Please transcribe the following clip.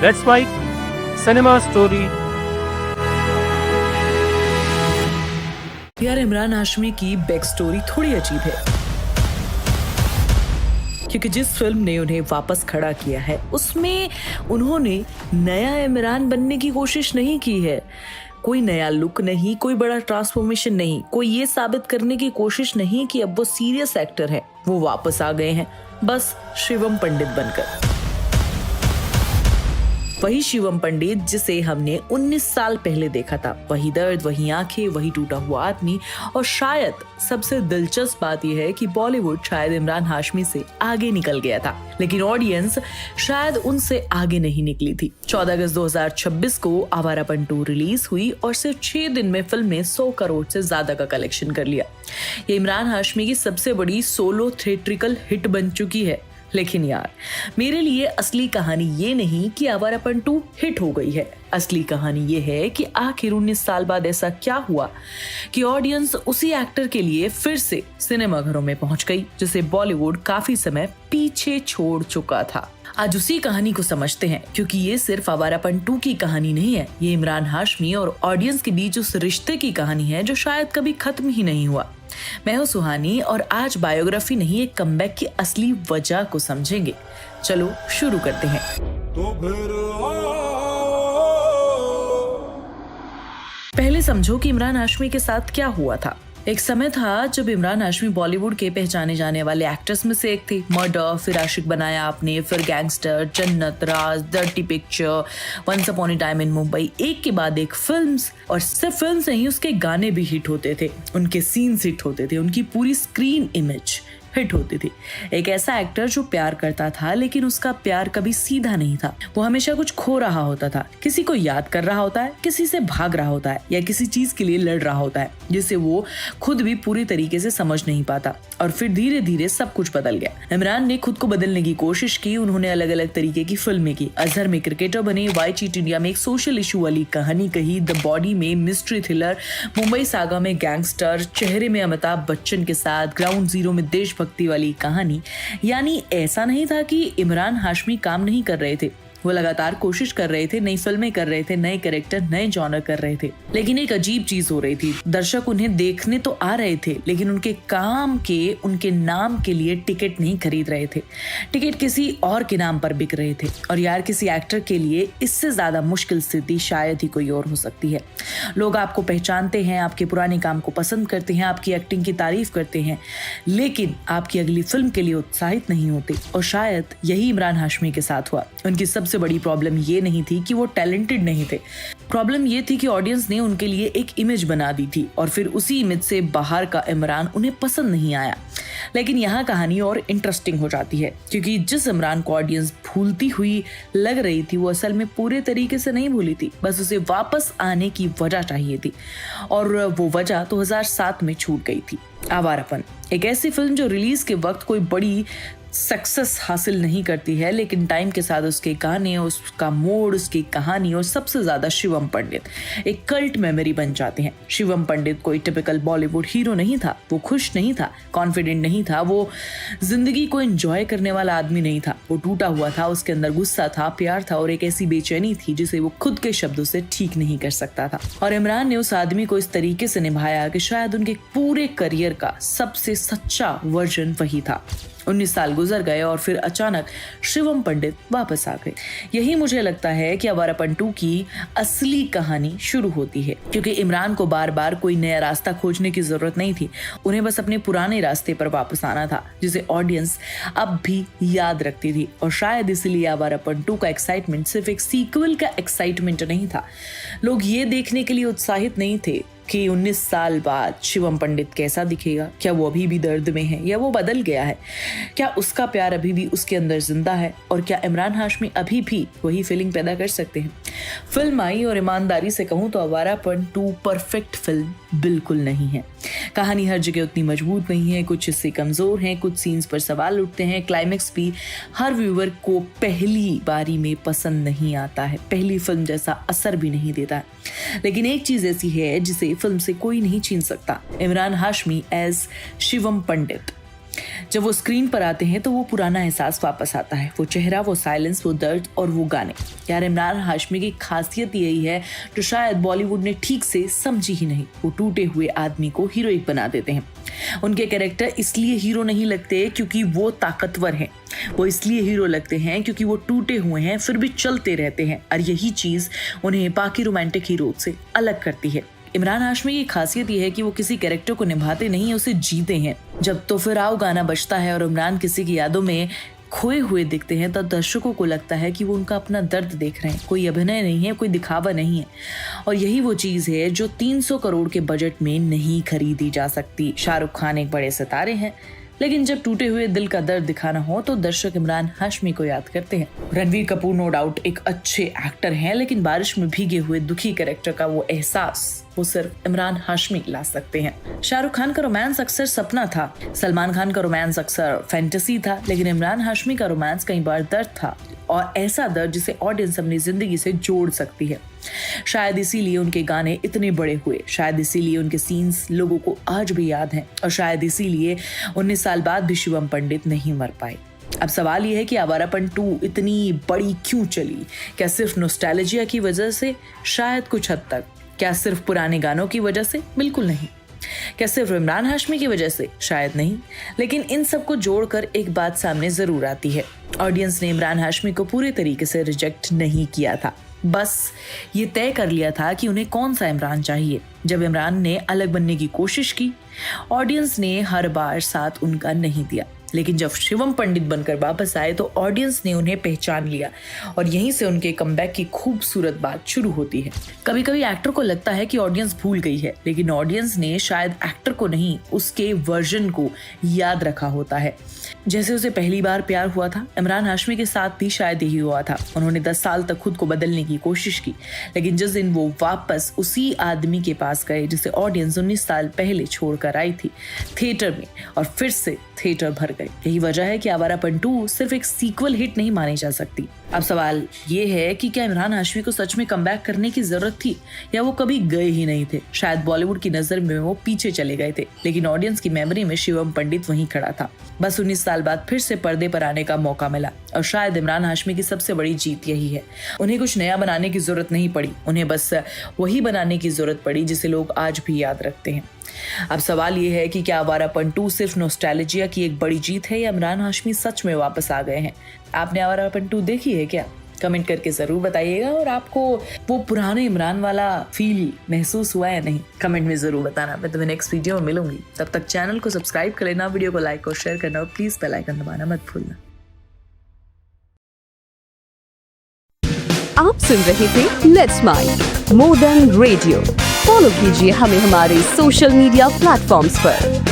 Let's write cinema story. यार इमरान हाशमी की back story थोड़ी अजीब है, क्योंकि जिस फिल्म ने उन्हें वापस खड़ा किया है उसमें उन्होंने नया इमरान बनने की कोशिश नहीं की है। कोई नया लुक नहीं, कोई बड़ा ट्रांसफॉर्मेशन नहीं, कोई ये साबित करने की कोशिश नहीं कि अब वो सीरियस एक्टर है। वो वापस आ गए हैं बस शिवम पंडित बनकर। वही शिवम पंडित जिसे हमने 19 साल पहले देखा था। वही दर्द, वही आंखें, वही टूटा हुआ आदमी। और शायद सबसे दिलचस्प बात यह है कि बॉलीवुड शायद इमरान हाशमी से आगे निकल गया था, लेकिन ऑडियंस शायद उनसे आगे नहीं निकली थी। 14 अगस्त 2026 को आवारापन 2 रिलीज हुई और सिर्फ 6 दिन में फिल्म ने 100 करोड़ से ज्यादा का कलेक्शन कर लिया। ये इमरान हाशमी की सबसे बड़ी सोलो थिएट्रिकल हिट बन चुकी है। लेकिन यार, मेरे लिए असली कहानी ये नहीं कि आवारापन 2 हिट हो गई है। असली कहानी ये है कि आखिर 19 साल बाद ऐसा क्या हुआ कि ऑडियंस उसी एक्टर के लिए फिर से सिनेमा घरों में पहुंच गई, जिसे बॉलीवुड काफी समय पीछे छोड़ चुका था। आज उसी कहानी को समझते हैं, क्योंकि ये सिर्फ आवारापन 2 की कहानी नहीं है। ये इमरान हाशमी और ऑडियंस के बीच उस रिश्ते की कहानी है जो शायद कभी खत्म ही नहीं हुआ। मैं हूं सुहानी और आज बायोग्राफी नहीं, एक कमबैक की असली वजह को समझेंगे। चलो शुरू करते हैं। पहले समझो कि इमरान हाशमी के साथ क्या हुआ था। एक समय था जब इमरान हाशमी बॉलीवुड के पहचाने जाने वाले एक्टर्स में से एक थे। मर्डर, फिर आशिक बनाया आपने, फिर gangster, Jannat, Raaz, dirty picture, once upon a time in Mumbai, एक के बाद एक फिल्म्स। और सिर्फ फिल्म्स नहीं, उसके गाने भी हिट होते थे, उनके सीन्स हिट होते थे, उनकी पूरी स्क्रीन इमेज हिट होती थी। एक ऐसा एक्टर जो प्यार करता था, लेकिन उसका प्यार कभी सीधा नहीं था। वो हमेशा कुछ खो रहा होता था, किसी को याद कर रहा होता है, किसी से भाग रहा होता है, या किसी चीज के लिए लड़ रहा होता है जिसे वो खुद भी पूरी तरीके से समझ नहीं पाता। और फिर धीरे धीरे सब कुछ बदल गया। इमरान ने खुद को बदलने की कोशिश की। उन्होंने अलग अलग तरीके की फिल्में की। अजहर में क्रिकेटर बने, वाई चीट इंडिया में एक सोशल इशू वाली कहानी कही, द बॉडी में मिस्ट्री थ्रिलर, मुंबई सागा में गैंगस्टर, चेहरे में अमिताभ बच्चन के साथ, ग्राउंड जीरो में देशभक्ति वाली कहानी। यानी ऐसा नहीं था कि इमरान हाशमी काम नहीं कर रहे थे, वो लगातार कोशिश कर रहे थे, नई फिल्में कर रहे थे, नए कैरेक्टर, नए जॉनर कर रहे थे। लेकिन एक अजीब चीज हो रही थी, दर्शक उन्हें देखने तो आ रहे थे, लेकिन उनके काम के, उनके नाम के लिए टिकट नहीं खरीद रहे थे। टिकट किसी और के नाम पर बिक रहे थे। और यार, किसी एक्टर के लिए इससे ज्यादा मुश्किल स्थिति शायद ही कोई और हो सकती है। लोग आपको पहचानते हैं, आपके पुराने काम को पसंद करते हैं, आपकी एक्टिंग की तारीफ करते हैं, लेकिन आपकी अगली फिल्म के लिए उत्साहित नहीं होते। और शायद यही इमरान हाशमी के साथ हुआ। उनकी सबसे बड़ी प्रॉब्लम ये नहीं थी कि वो टैलेंटेड नहीं थे, प्रॉब्लम ये थी कि ऑडियंस ने उनके लिए एक इमेज बना दी थी और फिर उसी इमेज से बाहर का इमरान उन्हें पसंद नहीं आया। लेकिन यहाँ कहानी और इंटरेस्टिंग हो जाती है, क्योंकि जिस इमरान को ऑडियंस भूलती हुई लग रही थी, वो असल में पूरे तरीके से नहीं भूली थी, बस उसे वापस आने की वजह चाहिए थी। और वो वजह 2007 में छूट गई थी। आवारापन, एक ऐसी फिल्म जो रिलीज के वक्त कोई बड़ी सक्सेस हासिल नहीं करती है, लेकिन टाइम के साथ उसके गाने, उसका मोड, उसकी कहानी और सबसे ज्यादा शिवम पंडित एक कल्ट मेमोरी बन जाते हैं। शिवम पंडित कोई टिपिकल बॉलीवुड हीरो नहीं था। वो खुश नहीं था, कॉन्फिडेंट नहीं था, वो जिंदगी को एंजॉय करने वाला आदमी नहीं था। वो टूटा हुआ था, उसके अंदर गुस्सा था, प्यार था और एक ऐसी बेचैनी थी जिसे वो खुद के शब्दों से ठीक नहीं कर सकता था। और इमरान ने उस आदमी को इस तरीके से निभाया कि शायद उनके पूरे करियर का सबसे सच्चा वर्जन वही था। 19 साल गुजर गए और फिर अचानक शिवम पंडित वापस आ गए। यही मुझे लगता है कि आवारापन 2 की असली कहानी शुरू होती है, क्योंकि इमरान को बार बार कोई नया रास्ता खोजने की जरूरत नहीं थी। उन्हें बस अपने पुराने रास्ते पर वापस आना था, जिसे ऑडियंस अब भी याद रखती थी। और शायद इसलिए आवारापन 2 का एक्साइटमेंट सिर्फ एक सीक्वल का एक्साइटमेंट नहीं था। लोग ये देखने के लिए उत्साहित नहीं थे कि 19 साल बाद शिवम पंडित कैसा दिखेगा, क्या वो अभी भी दर्द में है या वो बदल गया है, क्या उसका प्यार अभी भी उसके अंदर जिंदा है, और क्या इमरान हाशमी अभी भी वही फीलिंग पैदा कर सकते हैं। फिल्म आई और ईमानदारी से कहूं तो आवारापन 2 परफेक्ट फिल्म बिल्कुल नहीं है। कहानी हर जगह उतनी मजबूत नहीं है, कुछ हिस्से कमजोर हैं, कुछ सीन्स पर सवाल उठते हैं, क्लाइमेक्स भी हर व्यूअर को पहली बारी में पसंद नहीं आता है, पहली फिल्म जैसा असर भी नहीं देता है। लेकिन एक चीज ऐसी है जिसे फिल्म से कोई नहीं छीन सकता, इमरान हाशमी एज शिवम पंडित। जब वो स्क्रीन पर आते हैं तो वो पुराना एहसास वापस आता है, वो चेहरा, वो साइलेंस, वो दर्द और वो गाने। यार इमरान हाशमी की खासियत यही है जो शायद बॉलीवुड ने ठीक से समझी ही नहीं। वो टूटे हुए आदमी को हीरोइक बना देते हैं। उनके कैरेक्टर इसलिए हीरो नहीं लगते क्योंकि वो ताकतवर हैं, वो इसलिए हीरो लगते हैं क्योंकि वो टूटे हुए हैं फिर भी चलते रहते हैं। और यही चीज उन्हें बाकी रोमांटिक हीरो से अलग करती है। इमरान हाशमी की खासियत यह है कि वो किसी कैरेक्टर को निभाते नहीं, उसे जीते हैं। जब तो फिर आओ गाना बजता है और इमरान किसी की यादों में खोए हुए दिखते हैं तब दर्शकों को लगता है कि वो उनका अपना दर्द देख रहे हैं। कोई अभिनय नहीं है, कोई दिखावा नहीं है। और यही वो चीज है जो 300 करोड़ के बजट में नहीं खरीदी जा सकती। शाहरुख खान एक बड़े सितारे हैं, लेकिन जब टूटे हुए दिल का दर्द दिखाना हो तो दर्शक इमरान हाशमी को याद करते हैं। रणवीर कपूर नो डाउट एक अच्छे एक्टर हैं, लेकिन बारिश में भीगे हुए दुखी कैरेक्टर का वो एहसास वो सिर्फ इमरान हाशमी ला सकते हैं। शाहरुख खान का रोमांस अक्सर सपना था, सलमान खान का रोमांस अक्सर फैंटेसी था, लेकिन इमरान हाशमी का रोमांस कई बार दर्द था, और ऐसा दर्द जिसे ऑडियंस अपनी जिंदगी से जोड़ सकती है। शायद इसीलिए उनके गाने इतने बड़े हुए, शायद इसीलिए उनके सीन्स लोगों को आज भी याद हैं, और शायद इसीलिए 19 साल बाद भी शिवम पंडित नहीं मर पाए। अब सवाल यह है कि आवारापन 2 इतनी बड़ी क्यों चली? क्या सिर्फ नॉस्टैल्जिया की वजह से? शायद कुछ हद तक। क्या सिर्फ पुराने गानों की वजह से? बिल्कुल नहीं। क्या सिर्फ इमरान हाशमी की वजह से? शायद नहीं। लेकिन इन सबको जोड़कर एक बात सामने जरूर आती है, ऑडियंस ने इमरान हाशमी को पूरे तरीके से रिजेक्ट नहीं किया था। बस ये तय कर लिया था कि उन्हें कौन सा इमरान चाहिए। जब इमरान ने अलग बनने की कोशिश की, ऑडियंस ने हर बार साथ उनका नहीं दिया, लेकिन जब शिवम पंडित बनकर वापस आए तो ऑडियंस ने उन्हें पहचान लिया, और यहीं से उनके कमबैक की खूबसूरत बात शुरू होती है। कभी कभी एक्टर को लगता है कि ऑडियंस भूल गई है, लेकिन ऑडियंस ने शायद एक्टर को नहीं, उसके वर्जन को याद रखा होता है। जैसे उसे पहली बार प्यार हुआ था, इमरान हाशमी के साथ भी शायद यही हुआ था। उन्होंने 10 साल तक खुद को बदलने की कोशिश की, लेकिन जिस दिन वो वापस उसी आदमी के पास गए जिसे ऑडियंस 19 साल पहले छोड़कर आई थी, थिएटर में, और फिर से थिएटर भर गए। यही वजह है कि आवारापन 2 सिर्फ एक सीक्वल हिट नहीं मानी जा सकती। अब सवाल ये है कि क्या इमरान हाशमी को सच में कमबैक करने की जरूरत थी, या वो कभी गए ही नहीं थे? शायद बॉलीवुड की नजर में वो पीछे चले गए थे, लेकिन ऑडियंस की मेमोरी में शिवम पंडित वहीं खड़ा था। बस 19 साल बाद फिर से पर्दे पर आने का मौका मिला, और शायद इमरान हाशमी की सबसे बड़ी जीत यही है। उन्हें कुछ नया बनाने की जरूरत नहीं पड़ी, उन्हें बस वही बनाने की जरूरत पड़ी जिसे लोग आज भी याद रखते हैं। अब सवाल ये है कि क्या आवारापन 2 सिर्फ नॉस्टैल्जिया की एक बड़ी जीत है, या इमरान हाशमी सच में वापस आ गए हैं? आपने आवारापन 2 देखी है क्या? कमेंट करके जरूर बताइएगा, और आपको वो पुराने इमरान वाला फील महसूस हुआ या नहीं, कमेंट में जरूर बताना। मैं तुम्हें नेक्स्ट वीडियो में मिलूंगी, तब तक चैनल को सब्सक्राइब कर लेना, वीडियो को लाइक और शेयर करना, और प्लीज बेल आइकन दबाना मत भूलना। आप सुन रहे थे let's smile more than radio. Follow कीजिए हमें हमारे सोशल मीडिया प्लेटफॉर्म्स पर।